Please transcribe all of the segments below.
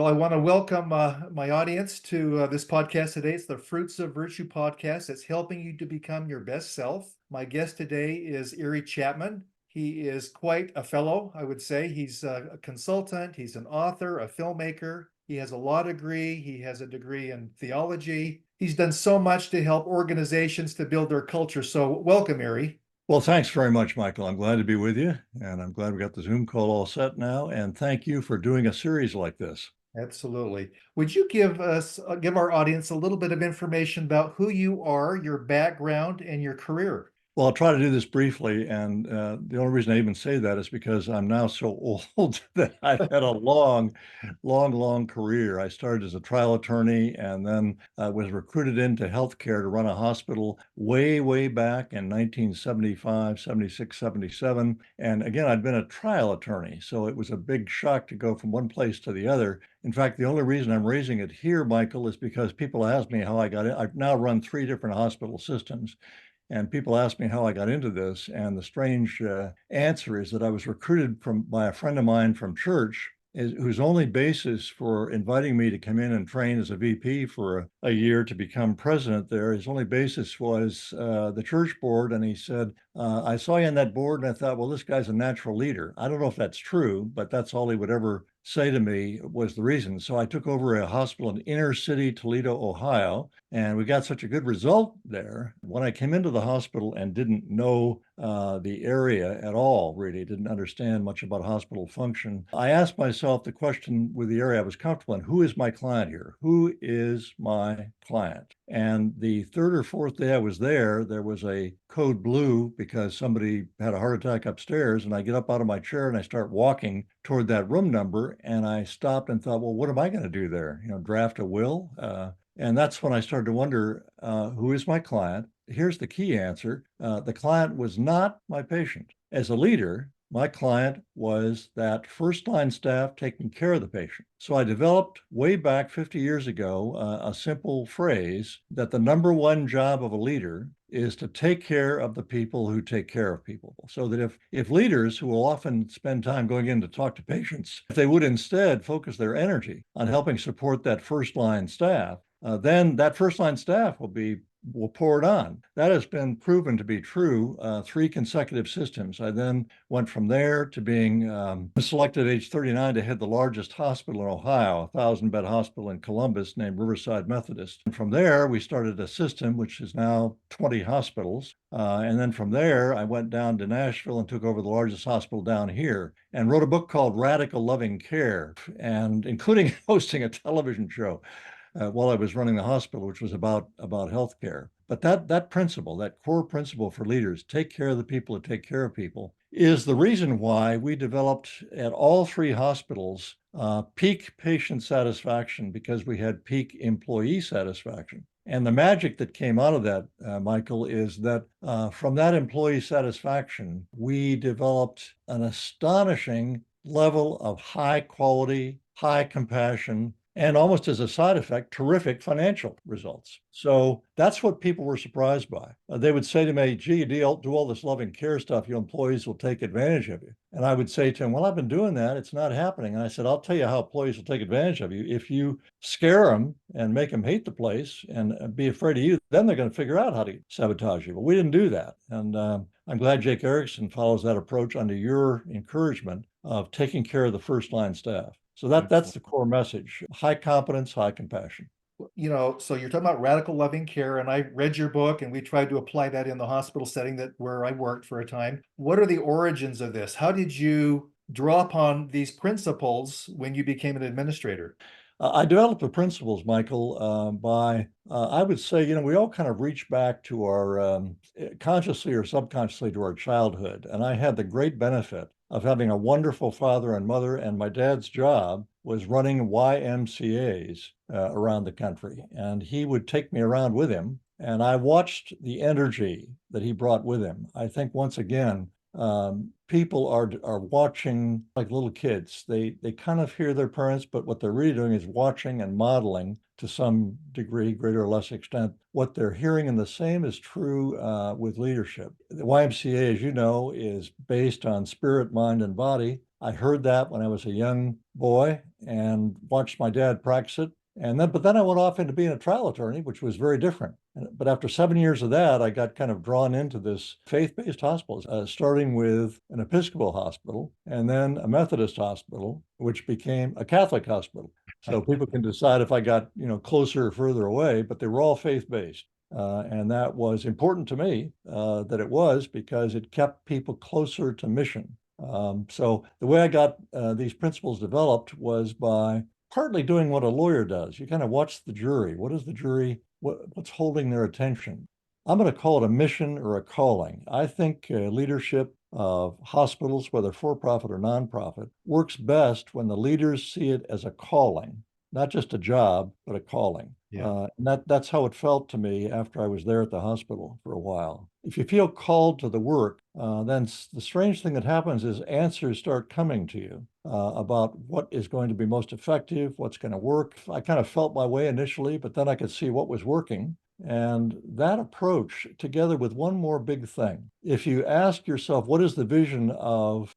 Well, I want to welcome my audience to this podcast today. It's the Fruits of Virtue podcast. It's helping you to become your best self. My guest today is Erie Chapman. He is quite a fellow, I would say. He's a consultant, he's an author, a filmmaker. He has a law degree, he has a degree in theology. He's done so much to help organizations to build their culture. So welcome, Erie. Well, thanks very much, Michael. I'm glad to be with you, and I'm glad we got the Zoom call all set now. And thank you for doing a series like this. Absolutely. Would you give our audience a little bit of information about who you are, your background, and your career? Well, I'll try to do this briefly, and the only reason I even say that is because I'm now so old that I've had a long career. I started as a trial attorney and then was recruited into healthcare to run a hospital way back in 1975, 76, 77. And again, I'd been a trial attorney, so it was a big shock to go from one place to the other. In fact, the only reason I'm raising it here, Michael, is because people ask me how I got in. I've now run 3 different hospital systems. And people ask me how I got into this, and the strange answer is that I was recruited by a friend of mine from church, whose only basis for inviting me to come in and train as a VP for a year to become president there, his only basis was the church board. And he said, I saw you on that board, and I thought, well, this guy's a natural leader. I don't know if that's true, but that's all he would ever say to me was the reason. So I took over a hospital in inner city Toledo, Ohio, and we got such a good result there. When I came into the hospital and didn't know the area at all, really didn't understand much about hospital function, I asked myself the question with the area I was comfortable in: who is my client here? Who is my client? And the 3rd or 4th day I was there was a code blue because somebody had a heart attack upstairs. And I get up out of my chair and I start walking toward that room number. And I stopped and thought, well, what am I going to do there? Draft a will? And that's when I started to wonder, who is my client? Here's the key answer. The client was not my patient. As a leader, my client was that first-line staff taking care of the patient. So I developed way back 50 years ago a simple phrase that the number one job of a leader is to take care of the people who take care of people. So that if leaders, who will often spend time going in to talk to patients, if they would instead focus their energy on helping support that first-line staff, then that first-line staff will pour it on. That has been proven to be true 3 consecutive systems. I then went from there to being selected at age 39 to head the largest hospital in Ohio, a 1,000-bed hospital in Columbus named Riverside Methodist. And from there, we started a system which is now 20 hospitals. And then from there, I went down to Nashville and took over the largest hospital down here and wrote a book called Radical Loving Care, and including hosting a television show while I was running the hospital, which was about healthcare. But that principle, that core principle for leaders, take care of the people that take care of people, is the reason why we developed at all 3 hospitals peak patient satisfaction, because we had peak employee satisfaction. And the magic that came out of that, Michael, is that from that employee satisfaction, we developed an astonishing level of high quality, high compassion, and almost as a side effect, terrific financial results. So that's what people were surprised by. They would say to me, gee, you do all this loving care stuff, your employees will take advantage of you. And I would say to them, well, I've been doing that. It's not happening. And I said, I'll tell you how employees will take advantage of you. If you scare them and make them hate the place and be afraid of you, then they're going to figure out how to sabotage you. But we didn't do that. And I'm glad Jake Erickson follows that approach under your encouragement of taking care of the first line staff. So that's the core message: high competence, high compassion. So you're talking about radical loving care, and I read your book, and we tried to apply that in the hospital setting where I worked for a time. What are the origins of this? How did you draw upon these principles when you became an administrator? I developed the principles, Michael, I would say, we all kind of reach back to our consciously or subconsciously to our childhood. And I had the great benefit of having a wonderful father and mother, and my dad's job was running YMCAs around the country. And he would take me around with him, and I watched the energy that he brought with him. I think once again, People are watching like little kids. They kind of hear their parents, but what they're really doing is watching and modeling to some degree, greater or less extent, what they're hearing. And the same is true with leadership. The YMCA, as you know, is based on spirit, mind, and body. I heard that when I was a young boy and watched my dad practice it. But then I went off into being a trial attorney, which was very different. But after 7 years of that, I got kind of drawn into this faith-based hospitals, starting with an Episcopal hospital and then a Methodist hospital, which became a Catholic hospital. So people can decide if I got, closer or further away, but they were all faith-based. And that was important to me that it was, because it kept people closer to mission. So the way I got these principles developed was by partly doing what a lawyer does. You kind of watch the jury. What is the jury? What's holding their attention? I'm going to call it a mission or a calling. I think leadership of hospitals, whether for-profit or nonprofit, works best when the leaders see it as a calling, not just a job, but a calling. Yeah. And that's how it felt to me after I was there at the hospital for a while. If you feel called to the work, then the strange thing that happens is answers start coming to you about what is going to be most effective, what's going to work. I kind of felt my way initially, but then I could see what was working. And that approach, together with one more big thing, if you ask yourself, what is the vision of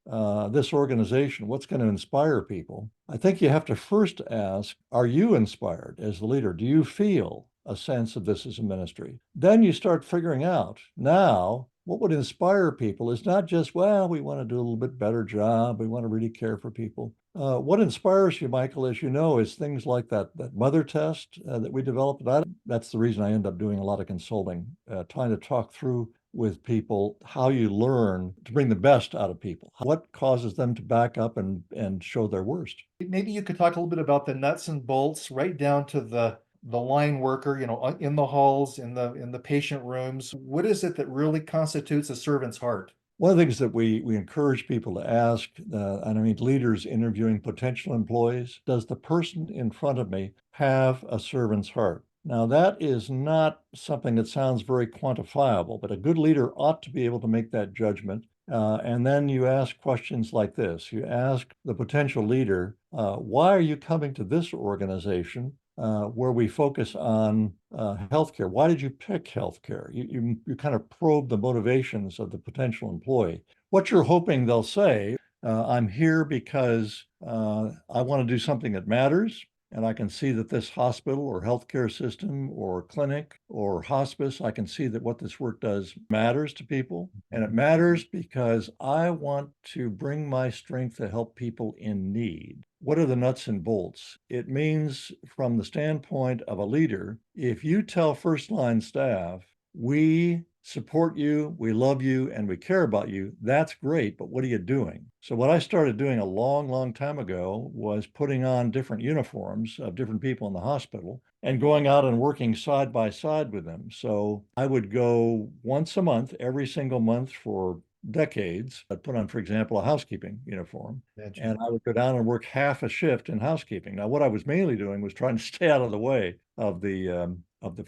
this organization? What's going to inspire people? I think you have to first ask, are you inspired as the leader? Do you feel a sense of this as a ministry? Then you start figuring out now what would inspire people is not just, well, we want to do a little bit better job. We want to really care for people. What inspires you, Michael, as you know, is things like that mother test that we developed. That's the reason I end up doing a lot of consulting, trying to talk through with people how you learn to bring the best out of people. What causes them to back up and show their worst? Maybe you could talk a little bit about the nuts and bolts, right down to the line worker, in the halls, in the patient rooms. What is it that really constitutes a servant's heart? One of the things that we encourage people to ask, and I mean leaders interviewing potential employees, does the person in front of me have a servant's heart? Now, that is not something that sounds very quantifiable, but a good leader ought to be able to make that judgment. And then you ask questions like this. You ask the potential leader, why are you coming to this organization where we focus on healthcare? Why did you pick healthcare? You kind of probe the motivations of the potential employee. What you're hoping they'll say, I'm here because I want to do something that matters. And I can see that this hospital or healthcare system or clinic or hospice, I can see that what this work does matters to people. And it matters because I want to bring my strength to help people in need. What are the nuts and bolts? It means, from the standpoint of a leader, if you tell first line staff, we support you, we love you, and we care about you, that's great, but what are you doing? So what I started doing a long, long time ago was putting on different uniforms of different people in the hospital and going out and working side by side with them. So I would go once a month, every single month for decades. I'd put on, for example, a housekeeping uniform, and I would go down and work half a shift in housekeeping. Now, what I was mainly doing was trying to stay out of the way of the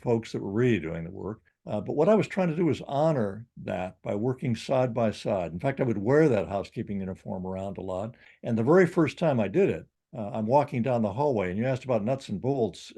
folks that were really doing the work. But what I was trying to do was honor that by working side by side. In fact, I would wear that housekeeping uniform around a lot. And the very first time I did it, I'm walking down the hallway, and you asked about nuts and bolts.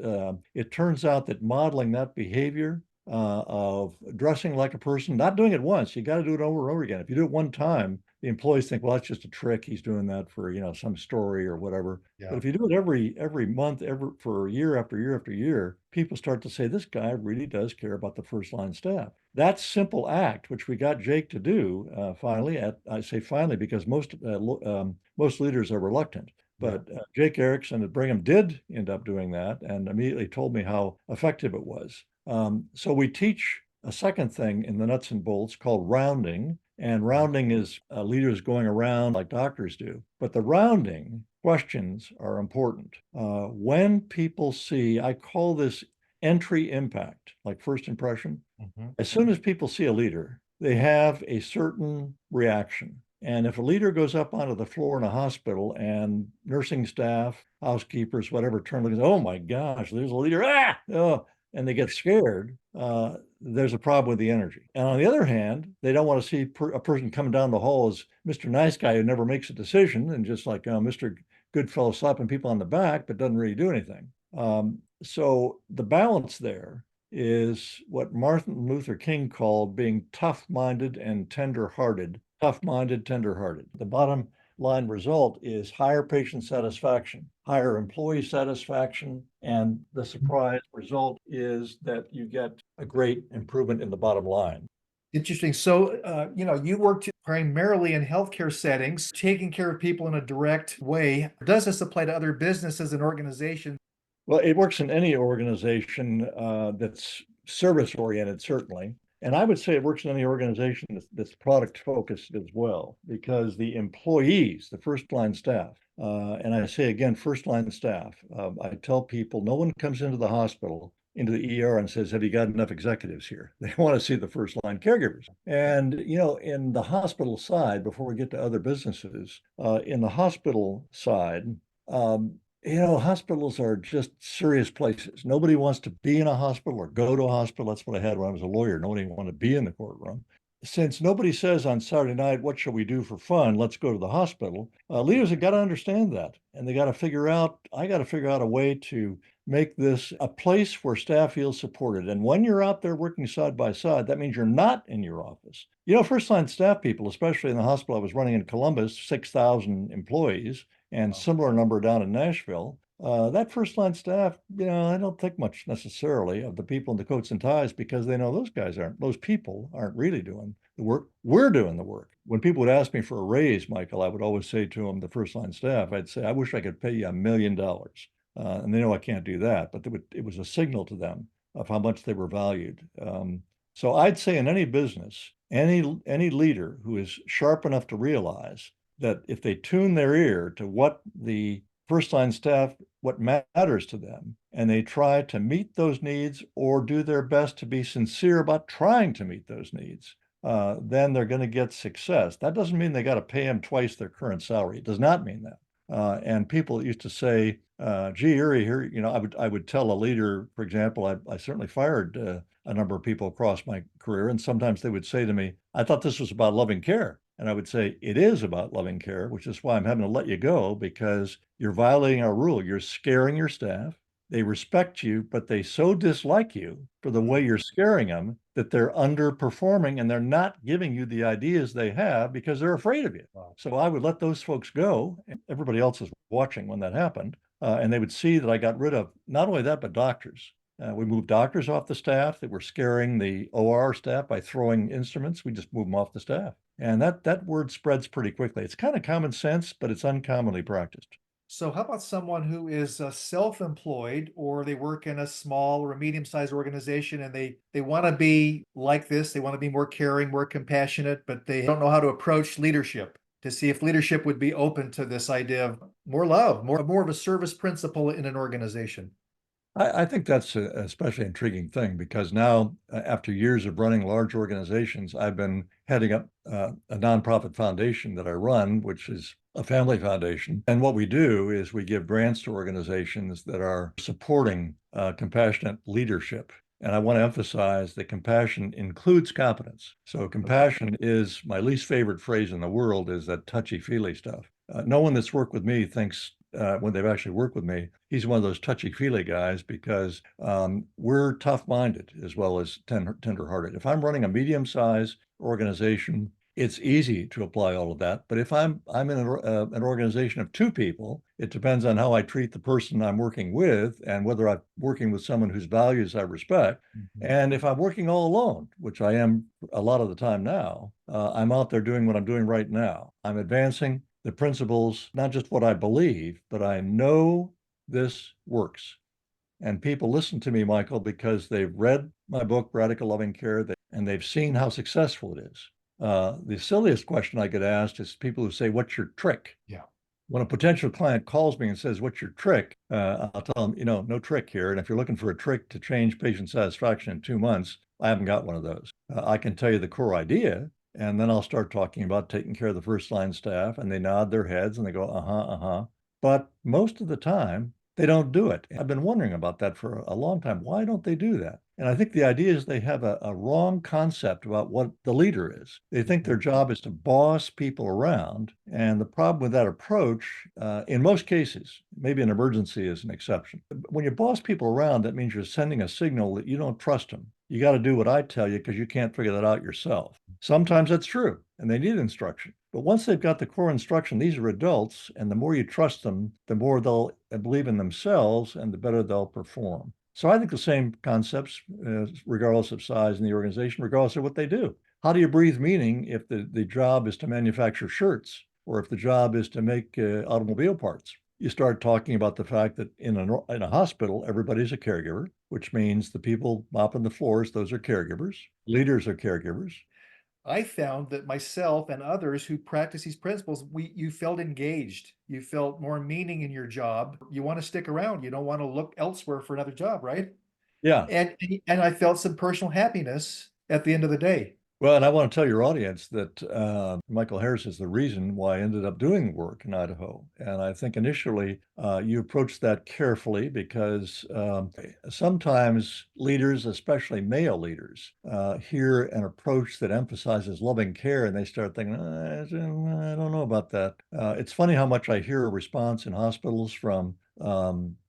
It turns out that modeling that behavior of dressing like a person, not doing it once, you got to do it over and over again. If you do it one time, the employees think, well, that's just a trick. He's doing that for, some story or whatever. Yeah. But if you do it every month, for year after year after year, people start to say, this guy really does care about the first line staff. That simple act, which we got Jake to do finally, I say finally because most leaders are reluctant. But Jake Erickson at Brigham did end up doing that and immediately told me how effective it was. So we teach a second thing in the nuts and bolts called rounding. And rounding is leaders going around like doctors do. But the rounding questions are important. When people see, I call this entry impact, like first impression. As soon as people see a leader, they have a certain reaction. And if a leader goes up onto the floor in a hospital and nursing staff, housekeepers, whatever, turn and goes, oh my gosh, there's a leader. Oh, and they get scared, there's a problem with the energy. And on the other hand, they don't want to see a person coming down the hall as Mr. Nice Guy who never makes a decision and just like Mr. Goodfellow slapping people on the back, but doesn't really do anything. So the balance there is what Martin Luther King called being tough-minded and tender-hearted. Tough-minded, tender-hearted. The bottom line result is higher patient satisfaction, higher employee satisfaction, and the surprise result is that you get a great improvement in the bottom line. Interesting. So, you worked primarily in healthcare settings, taking care of people in a direct way. Does this apply to other businesses and organizations? Well, it works in any organization that's service oriented, certainly. And I would say it works in any organization that's product focused as well, because the employees, the first line staff, and I say again, first line staff, I tell people no one comes into the hospital, into the ER and says, have you got enough executives here? They want to see the first line caregivers. And, in the hospital side, before we get to other businesses, in the hospital side, hospitals are just serious places. Nobody wants to be in a hospital or go to a hospital. That's what I had when I was a lawyer. Nobody wanted to be in the courtroom. Since nobody says on Saturday night, what shall we do for fun? Let's go to the hospital. Leaders have got to understand that. And they got to figure out, I got to figure out a way to make this a place where staff feels supported. And when you're out there working side by side, that means you're not in your office. First line staff people, especially in the hospital I was running in Columbus, 6,000 employees, and similar number down in Nashville. That first line staff, I don't think much necessarily of the people in the coats and ties because they know those people aren't really doing the work. We're doing the work. When people would ask me for a raise, Michael, I would always say to them, the first line staff, I'd say, I wish I could pay you $1 million. And they know I can't do that, but it was a signal to them of how much they were valued. So I'd say in any business, any leader who is sharp enough to realize that if they tune their ear to what the first line staff, what matters to them, and they try to meet those needs or do their best to be sincere about trying to meet those needs, then they're going to get success. That doesn't mean they got to pay them twice their current salary. It does not mean that. And people used to say, gee, Erie, here, I would tell a leader, for example, I certainly fired a number of people across my career. And sometimes they would say to me, I thought this was about loving care. And I would say, it is about loving care, which is why I'm having to let you go because you're violating our rule. You're scaring your staff. They respect you, but they so dislike you for the way you're scaring them that they're underperforming and they're not giving you the ideas they have because they're afraid of you. Wow. So I would let those folks go. And everybody else is watching when that happened. And they would see that I got rid of not only that, but doctors. We moved doctors off the staff that were scaring the OR staff by throwing instruments. We just moved them off the staff. And that word spreads pretty quickly. It's kind of common sense, but it's uncommonly practiced. So how about someone who is self-employed or they work in a small or a medium-sized organization and they want to be like this, they want to be more caring, more compassionate, but they don't know how to approach leadership to see if leadership would be open to this idea of more love, more of a service principle in an organization? I think that's an especially intriguing thing because now, after years of running large organizations, I've been heading up a nonprofit foundation that I run, which is a family foundation. And what we do is we give grants to organizations that are supporting compassionate leadership. And I want to emphasize that compassion includes competence. So compassion is my least favorite phrase in the world is that touchy-feely stuff. No one that's worked with me thinks when they've actually worked with me, he's one of those touchy-feely guys because we're tough-minded as well as tender-hearted. If I'm running a medium-sized organization, it's easy to apply all of that. But if I'm in an organization of two people, it depends on how I treat the person I'm working with and whether I'm working with someone whose values I respect. Mm-hmm. And if I'm working all alone, which I am a lot of the time now, I'm out there doing what I'm doing right now. I'm advancing the principles, not just what I believe, but I know this works. And people listen to me, Michael, because they've read my book, Radical Loving Care, and they've seen how successful it is. The silliest question I get asked is people who say, what's your trick? Yeah. When a potential client calls me and says, what's your trick? I'll tell them, no trick here. And if you're looking for a trick to change patient satisfaction in 2 months, I haven't got one of those. I can tell you the core idea, and then I'll start talking about taking care of the first line staff, and they nod their heads and they go, uh-huh. But most of the time, They don't do it. I've been wondering about that for a long time. Why don't they do that? And I think the idea is they have a wrong concept about what the leader is. They think their job is to boss people around. And the problem with that approach, in most cases, maybe an emergency is an exception. When you boss people around, that means you're sending a signal that you don't trust them. You got to do what I tell you because you can't figure that out yourself. Sometimes that's true, and they need instruction. But once they've got the core instruction, these are adults, and the more you trust them, the more they'll believe in themselves and the better they'll perform. So I think the same concepts, regardless of size in the organization, regardless of what they do. How do you breathe meaning if the job is to manufacture shirts or if the job is to make automobile parts? You start talking about the fact that in a hospital, everybody's a caregiver, which means the people mopping the floors, those are caregivers. Leaders are caregivers. I found that myself and others who practice these principles, you felt engaged. You felt more meaning in your job. You want to stick around. You don't want to look elsewhere for another job, right? Yeah. And I felt some personal happiness at the end of the day. Well, and I want to tell your audience that Michael Harris is the reason why I ended up doing work in Idaho. And I think initially you approached that carefully because sometimes leaders, especially male leaders, hear an approach that emphasizes loving care and they start thinking, I don't know about that. It's funny how much I hear a response in hospitals from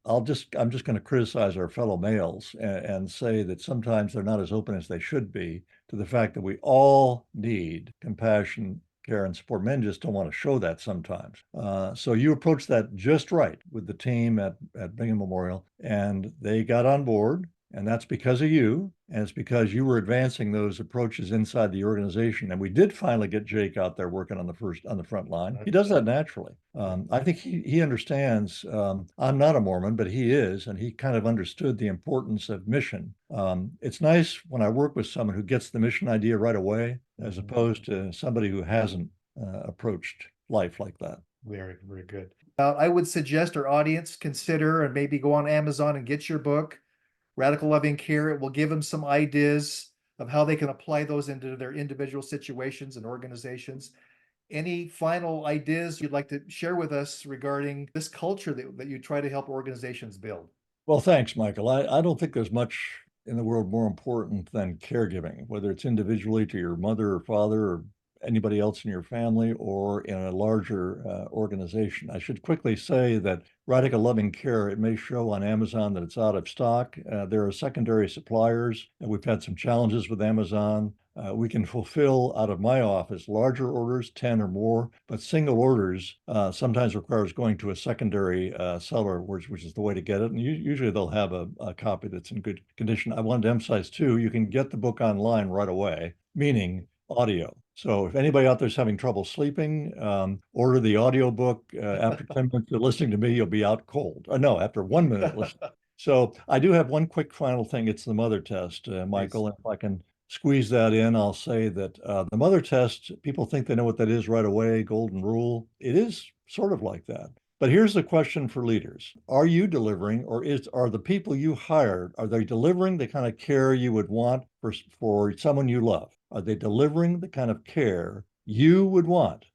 I'm just going to criticize our fellow males and say that sometimes they're not as open as they should be to the fact that we all need compassion, care, and support. Men just don't want to show that sometimes. So you approached that just right with the team at Bingham Memorial, and they got on board. And that's because of you. And it's because you were advancing those approaches inside the organization. And we did finally get Jake out there working on the front line. He does that naturally. I think he understands. I'm not a Mormon, but he is, and he kind of understood the importance of mission. It's nice when I work with someone who gets the mission idea right away, as opposed to somebody who hasn't approached life like that. Very, very good. I would suggest our audience consider and maybe go on Amazon and get your book, Radical Loving Care. It will give them some ideas of how they can apply those into their individual situations and organizations. Any final ideas you'd like to share with us regarding this culture that you try to help organizations build? Well, thanks, Michael. I don't think there's much in the world more important than caregiving, whether it's individually to your mother or father or anybody else in your family or in a larger organization. I should quickly say that Radical Loving Care, it may show on Amazon that it's out of stock. There are secondary suppliers, and we've had some challenges with Amazon. We can fulfill out of my office larger orders, 10 or more, but single orders sometimes requires going to a secondary seller, which is the way to get it. And usually they'll have a copy that's in good condition. I wanted to emphasize too, you can get the book online right away, meaning audio. So if anybody out there is having trouble sleeping, order the audio book. After 10 minutes of listening to me, you'll be out cold. No, after 1 minute listening. So I do have one quick final thing. It's the mother test, Michael. If I can squeeze that in, I'll say that the mother test, people think they know what that is right away, golden rule. It is sort of like that. But here's the question for leaders. Are you delivering, or are the people you hired, are they delivering the kind of care you would want for someone you love? Are they delivering the kind of care you would want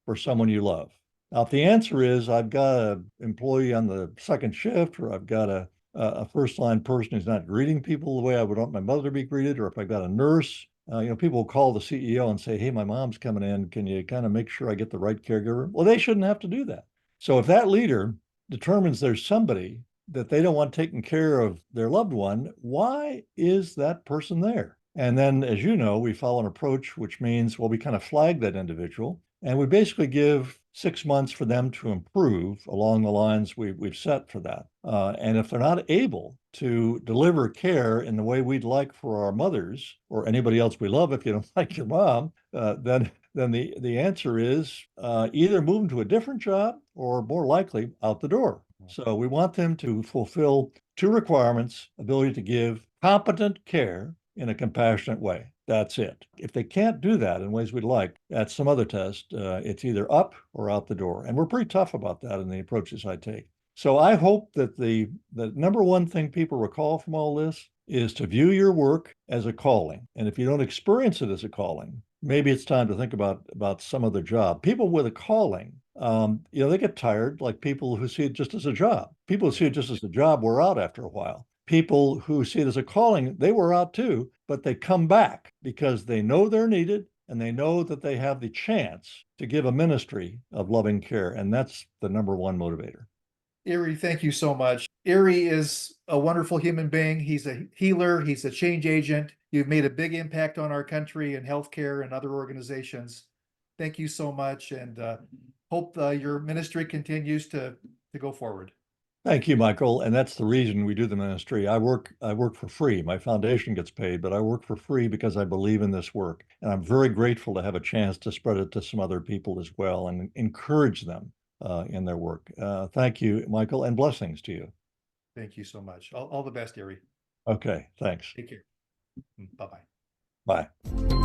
for someone you love? Now, if the answer is I've got an employee on the second shift, or I've got a first line person who's not greeting people the way I would want my mother to be greeted, or if I've got a nurse, people will call the CEO and say, hey, my mom's coming in. Can you kind of make sure I get the right caregiver? Well, they shouldn't have to do that. So if that leader determines there's somebody that they don't want taking care of their loved one, why is that person there? And then, as you know, we follow an approach, which means, well, we kind of flag that individual and we basically give 6 months for them to improve along the lines we've set for that. And if they're not able to deliver care in the way we'd like for our mothers or anybody else we love, if you don't like your mom, then the answer is either move them to a different job or more likely out the door. So we want them to fulfill two requirements: ability to give competent care in a compassionate way. That's it. If they can't do that in ways we'd like, that's some other test. It's either up or out the door. And we're pretty tough about that in the approaches I take. So I hope that the number one thing people recall from all this is to view your work as a calling. And if you don't experience it as a calling, maybe it's time to think about some other job. People with a calling they get tired, like people who see it just as a job. People who see Yeah. it just as a job wear out after a while. People who see it as a calling, they wear out too, but they come back because they know they're needed and they know that they have the chance to give a ministry of loving care. And that's the number one motivator. Erie, thank you so much. Erie is a wonderful human being. He's a healer, he's a change agent. You've made a big impact on our country and healthcare and other organizations. Thank you so much, and hope your ministry continues to go forward. Thank you, Michael. And that's the reason we do the ministry. I work for free. My foundation gets paid, but I work for free because I believe in this work. And I'm very grateful to have a chance to spread it to some other people as well and encourage them in their work. Thank you, Michael, and blessings to you. Thank you so much. All the best, Erie. Okay, thanks. Take care. Bye bye. Bye.